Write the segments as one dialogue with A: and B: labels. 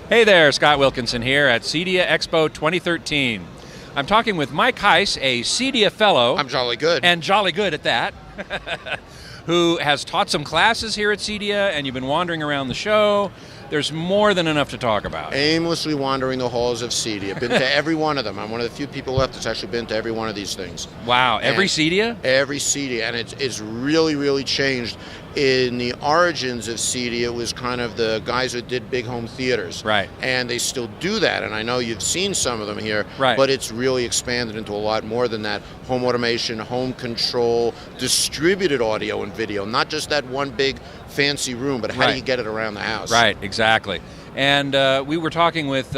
A: Hey there, Scott Wilkinson here at CEDIA Expo 2013. I'm talking with Mike Heiss, a CEDIA fellow.
B: I'm jolly good.
A: And jolly good at that. Who has taught some classes here at CEDIA, and you've been wandering around the show. There's more than enough to talk about.
B: Aimlessly wandering the halls of CEDIA. Been to every one of them. I'm one of the few people left that's actually been to every one of these things.
A: Wow, every CEDIA?
B: Every CEDIA, and it's really, really changed. In the origins of CEDIA, it was kind of the guys who did big home theaters.
A: Right.
B: And they still do that, and I know you've seen some of them here.
A: Right.
B: But it's really expanded into a lot more than that. Home automation, home control, distributed audio and video, not just that one big fancy room, but how do you get it around the house?
A: Right, exactly. And we were talking with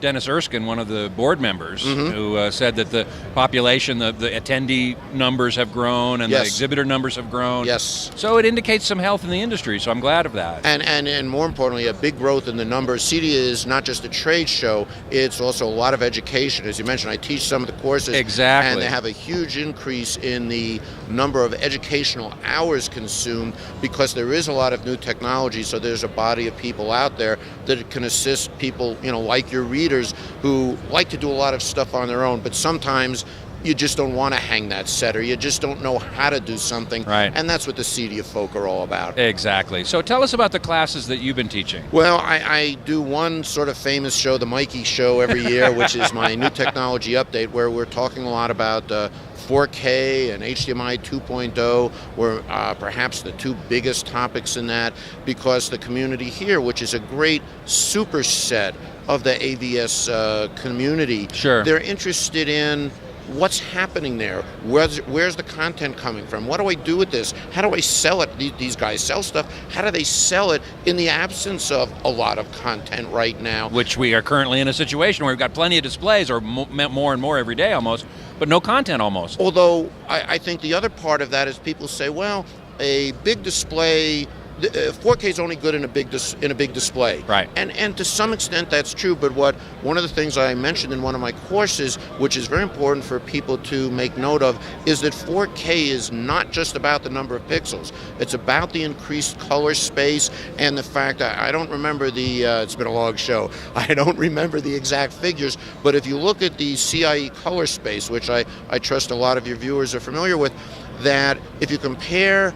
A: Dennis Erskine, one of the board members, who said that the population, the attendee numbers have grown and the exhibitor numbers have grown.
B: Yes.
A: So it indicates some health in the industry, so I'm glad of that.
B: And more importantly, a big growth in the numbers. CEDIA is not just a trade show, it's also a lot of education. As you mentioned, I teach some of the courses.
A: Exactly.
B: And they have a huge increase in the number of educational hours consumed because there is a lot of new technology, so there's a body of people out there that can assist people, like your readers who like to do a lot of stuff on their own, but sometimes you just don't want to hang that set, or you just don't know how to do something.
A: Right.
B: And that's what the CEDIA folk are all about.
A: Exactly. So tell us about the classes that you've been teaching.
B: Well, I do one sort of famous show, the Mikey Show, every year, which is my new technology update, where we're talking a lot about 4K and HDMI 2.0 were perhaps the two biggest topics in that, because the community here, which is a great superset of the AVS community, they're interested in what's happening there. Where's the content coming from? What do I do with this? How do I sell it? These guys sell stuff. How do they sell it in the absence of a lot of content right now?
A: Which we are currently in a situation where we've got plenty of displays, or more and more every day almost, but no content almost.
B: Although I think the other part of that is people say, well, a big display, 4K is only good in a big display.
A: Right.
B: And to some extent that's true, but one of the things I mentioned in one of my courses, which is very important for people to make note of, is that 4K is not just about the number of pixels. It's about the increased color space and the fact that I don't remember it's been a long show, I don't remember the exact figures, but if you look at the CIE color space, which I trust a lot of your viewers are familiar with, that if you compare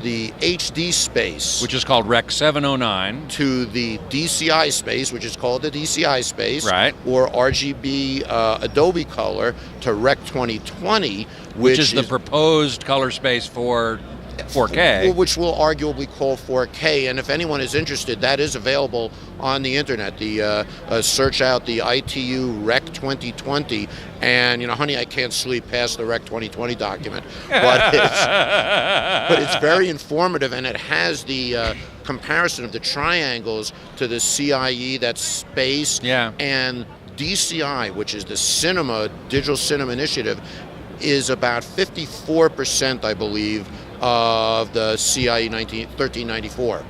B: the HD space,
A: which is called Rec 709,
B: to the DCI space, which is called the DCI space,
A: right,
B: or RGB Adobe color, to Rec 2020,
A: which is the proposed color space for 4K,
B: which we'll arguably call 4K. And if anyone is interested, that is available on the internet. The search out the ITU Rec 2020, and honey, I can't sleep past the Rec 2020 document, but it's very informative, and it has the comparison of the triangles to the CIE, that's space, and DCI, which is the Digital Cinema Initiative, is about 54%, I believe, of the CIE 1394.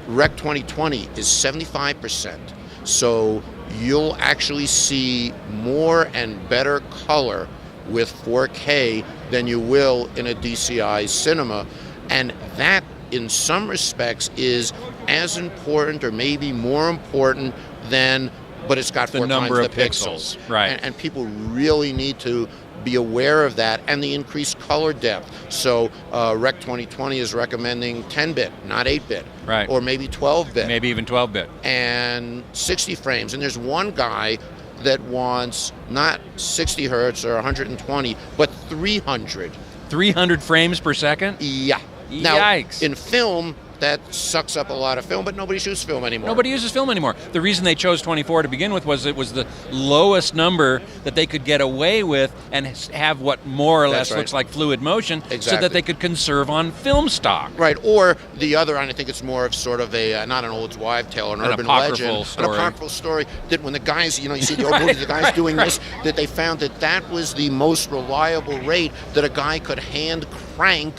B: Rec 2020 is 75%. So you'll actually see more and better color with 4K than you will in a DCI cinema. And that, in some respects, is as important or maybe more important than, but it's got four times the pixels.
A: Right.
B: And people really need to be aware of that, and the increased color depth. So Rec 2020 is recommending 10-bit, not 8-bit,
A: right,
B: or maybe 12-bit.
A: Maybe even 12-bit.
B: And 60 frames. And there's one guy that wants not 60 hertz or 120, but 300.
A: 300 frames per second?
B: Yeah.
A: Yikes.
B: Now, in film, that sucks up a lot of film, but nobody shoots film anymore.
A: Nobody uses film anymore. The reason they chose 24 to begin with was it was the lowest number that they could get away with and have what more or less looks like fluid motion, so that they could conserve on film stock.
B: Right, or the other, and I think it's more of sort of a, not an old wives' tale, an urban legend, an apocryphal story, that when the guys, you see the old movies, the guys doing this, that they found that was the most reliable rate that a guy could hand crank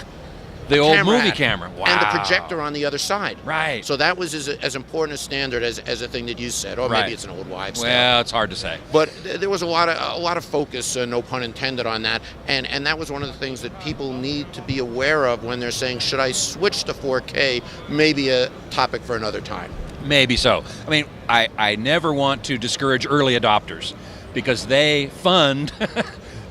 A: the old movie camera. Wow.
B: And the projector on the other side.
A: Right.
B: So that was as important a standard as a thing that you said. Or maybe it's an old wives' tale.
A: Well, it's hard to say.
B: But there was a lot of focus, no pun intended, on that. And that was one of the things that people need to be aware of when they're saying, should I switch to 4K? Maybe a topic for another time.
A: Maybe so. I mean, I never want to discourage early adopters because they fund.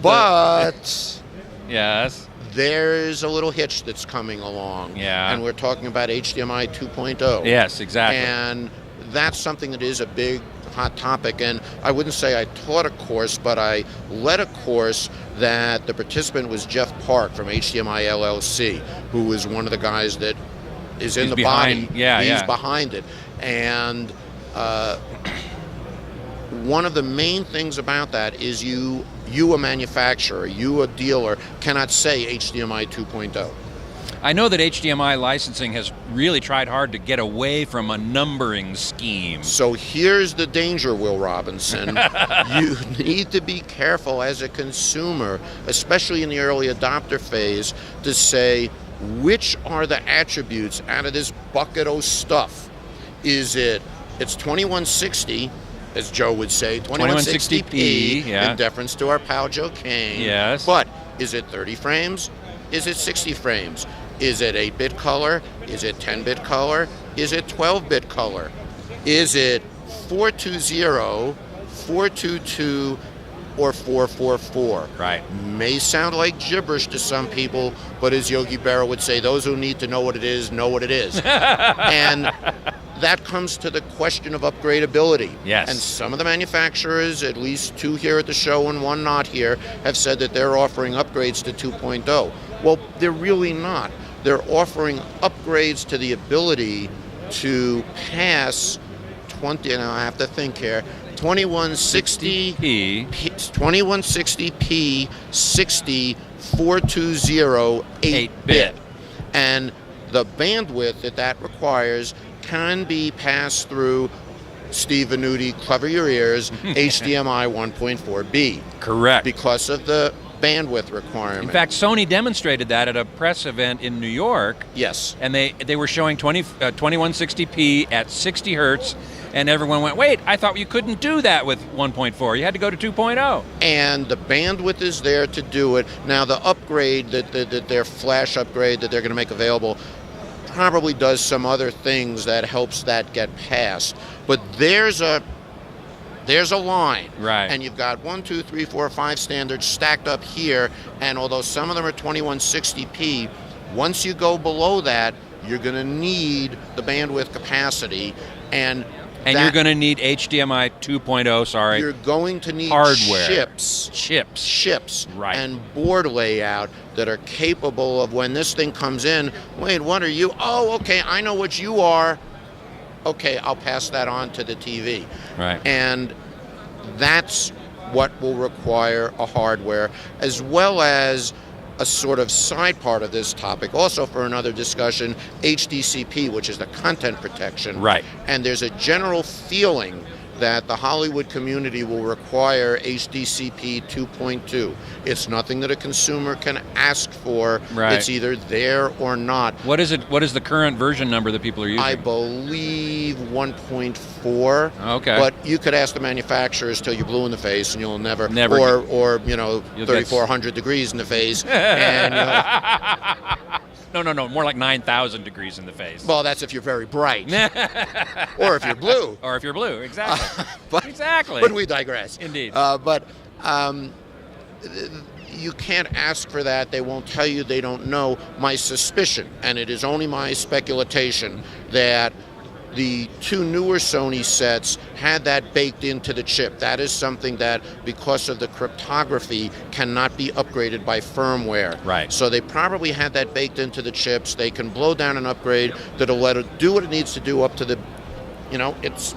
B: But
A: yes,
B: there's a little hitch that's coming along.
A: Yeah.
B: And we're talking about HDMI 2.0.
A: Yes, exactly.
B: And that's something that is a big hot topic. And I wouldn't say I taught a course, but I led a course that the participant was Jeff Park from HDMI LLC, who is one of the guys that is in the body. He's behind it. And one of the main things about that is you a manufacturer, you a dealer, cannot say HDMI 2.0.
A: I know that HDMI licensing has really tried hard to get away from a numbering scheme.
B: So here's the danger, Will Robinson. You need to be careful as a consumer, especially in the early adopter phase, to say which are the attributes out of this bucket of stuff. It's 2160, as Joe would say, 2160p, in deference to our pal Joe Kane.
A: Yes.
B: But is it 30 frames? Is it 60 frames? Is it 8-bit color? Is it 10-bit color? Is it 12-bit color? Is it 420, 422, or 444?
A: Right.
B: May sound like gibberish to some people, but as Yogi Berra would say, those who need to know what it is, know what it is. And that comes to the question of upgradability.
A: Yes.
B: And some of the manufacturers, at least two here at the show and one not here, have said that they're offering upgrades to 2.0. Well, they're really not. They're offering upgrades to the ability to pass 20, and I have to think here, 2160p, 60, 420, 8-bit. And the bandwidth that requires can be passed through, Steve Venuti, cover your ears, HDMI 1.4b.
A: Correct.
B: Because of the bandwidth requirement.
A: In fact, Sony demonstrated that at a press event in New York.
B: Yes.
A: And they were showing 2160p at 60 hertz, and everyone went, wait, I thought you couldn't do that with 1.4. You had to go to 2.0.
B: And the bandwidth is there to do it. Now, the upgrade, that their flash upgrade that they're going to make available, probably does some other things that helps that get passed. But there's a line,
A: right?
B: And you've got 1, 2, 3, 4, 5 standards stacked up here, and although some of them are 2160p, once you go below that, you're going to need the bandwidth capacity, and
A: you're going to need HDMI 2.0, sorry.
B: You're going to need
A: hardware.
B: Chips,
A: right.
B: And board layout that are capable of, when this thing comes in, wait, what are you? Oh, okay, I know what you are. Okay, I'll pass that on to the TV.
A: Right.
B: And that's what will require a hardware, as well as a sort of side part of this topic, also for another discussion, HDCP, which is the content protection.
A: Right.
B: And there's a general feeling that the Hollywood community will require HDCP 2.2. It's nothing that a consumer can ask for.
A: Right.
B: It's either there or not.
A: What is it? What is the current version number that people are using?
B: I believe 1.4.
A: Okay.
B: But you could ask the manufacturers till you're blue in the face, and you'll never or 3,400 degrees in the face, and
A: No, more like 9,000 degrees in the face.
B: Well, that's if you're very bright. Or if you're blue.
A: Or if you're blue, exactly. Exactly.
B: But we digress.
A: Indeed.
B: But you can't ask for that. They won't tell you. They don't know. My suspicion, and it is only my speculation, that the two newer Sony sets had that baked into the chip. That is something that, because of the cryptography, cannot be upgraded by firmware.
A: Right.
B: So they probably had that baked into the chips. They can blow down an upgrade that'll let it do what it needs to do up to the, it's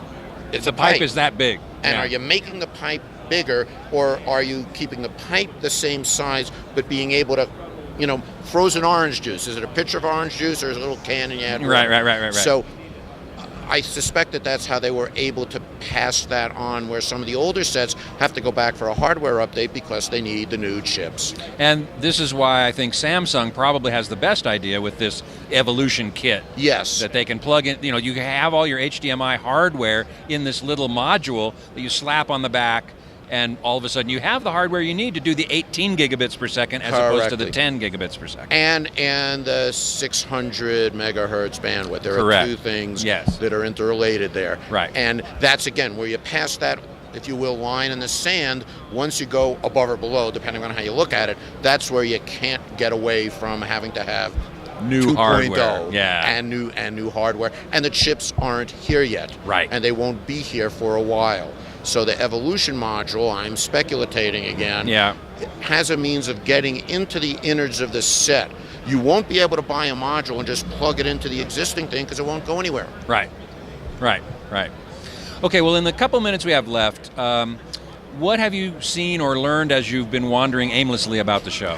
A: the pipe is that big.
B: And are you making the pipe bigger, or are you keeping the pipe the same size, but being able to, frozen orange juice? Is it a pitcher of orange juice, or is it a little can and you add water?
A: Right.
B: So I suspect that that's how they were able to pass that on, where some of the older sets have to go back for a hardware update because they need the new chips.
A: And this is why I think Samsung probably has the best idea with this Evolution kit.
B: Yes.
A: That they can plug in, you have all your HDMI hardware in this little module that you slap on the back, and all of a sudden you have the hardware you need to do the 18 gigabits per second as opposed to the 10 gigabits per second.
B: And the 600 megahertz bandwidth. There
A: Correct.
B: are two things
A: Yes.
B: that are interrelated there.
A: Right.
B: And that's, again, where you pass that, if you will, line in the sand. Once you go above or below, depending on how you look at it, that's where you can't get away from having to have
A: New
B: 2.0
A: hardware, yeah,
B: and new hardware, and the chips aren't here yet,
A: right,
B: and they won't be here for a while. So the Evolution module, I'm speculating again, has a means of getting into the innards of the set. You won't be able to buy a module and just plug it into the existing thing because it won't go anywhere.
A: Right. Okay, well, in the couple minutes we have left, what have you seen or learned as you've been wandering aimlessly about the show?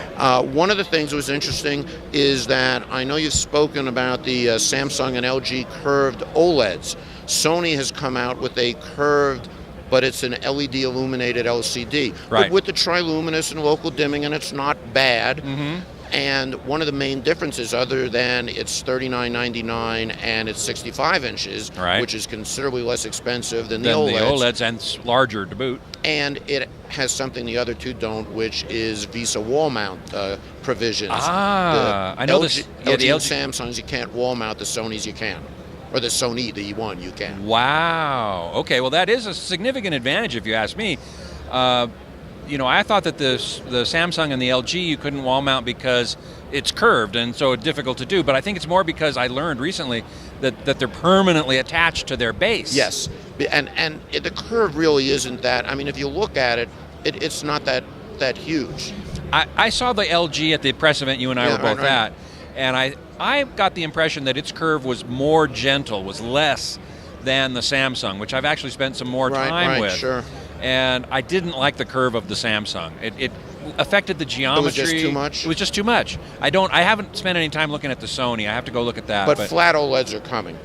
B: One of the things that was interesting is that I know you've spoken about the Samsung and LG curved OLEDs. Sony has come out with a curved, but it's an LED illuminated LCD.
A: Right.
B: But with the triluminous and local dimming, and it's not bad.
A: Mm-hmm.
B: And one of the main differences, other than it's $39.99 and it's 65 inches,
A: right,
B: which is considerably less expensive than the OLEDs.
A: And larger to boot.
B: And it has something the other two don't, which is VESA wall mount provisions.
A: I know this.
B: Yeah, the Samsungs you can't wall mount, the Sonys you can. Or the Sony, the E1, you can.
A: Wow. Okay, well that is a significant advantage if you ask me. I thought that the Samsung and the LG you couldn't wall mount because it's curved and so difficult to do, but I think it's more because I learned recently that they're permanently attached to their base.
B: Yes, and the curve really isn't that. I mean, if you look at it, it's not that huge.
A: I saw the LG at the press event you and I were both at, and I got the impression that its curve was more gentle, was less than the Samsung, which I've actually spent some more time with.
B: Sure.
A: And I didn't like the curve of the Samsung. It affected the geometry.
B: It was just too much?
A: It was just too much. I haven't spent any time looking at the Sony. I have to go look at that.
B: But flat OLEDs are coming.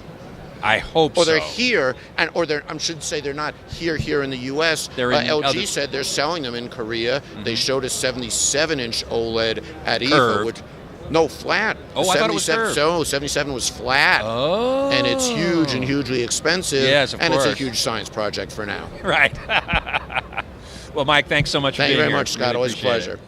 A: I hope so.
B: Or they're here, I should say they're not here in the U.S. LG said they're selling them in Korea. Mm-hmm. They showed a 77-inch OLED at IFA, which no, flat.
A: Oh, I thought it was curved.
B: So 77 was flat.
A: Oh.
B: And it's huge and hugely expensive.
A: Yes, of course.
B: And it's a huge science project for now.
A: Right. Well, Mike, thanks so much for being here.
B: Thank you very much, Scott.
A: Really
B: Always a pleasure.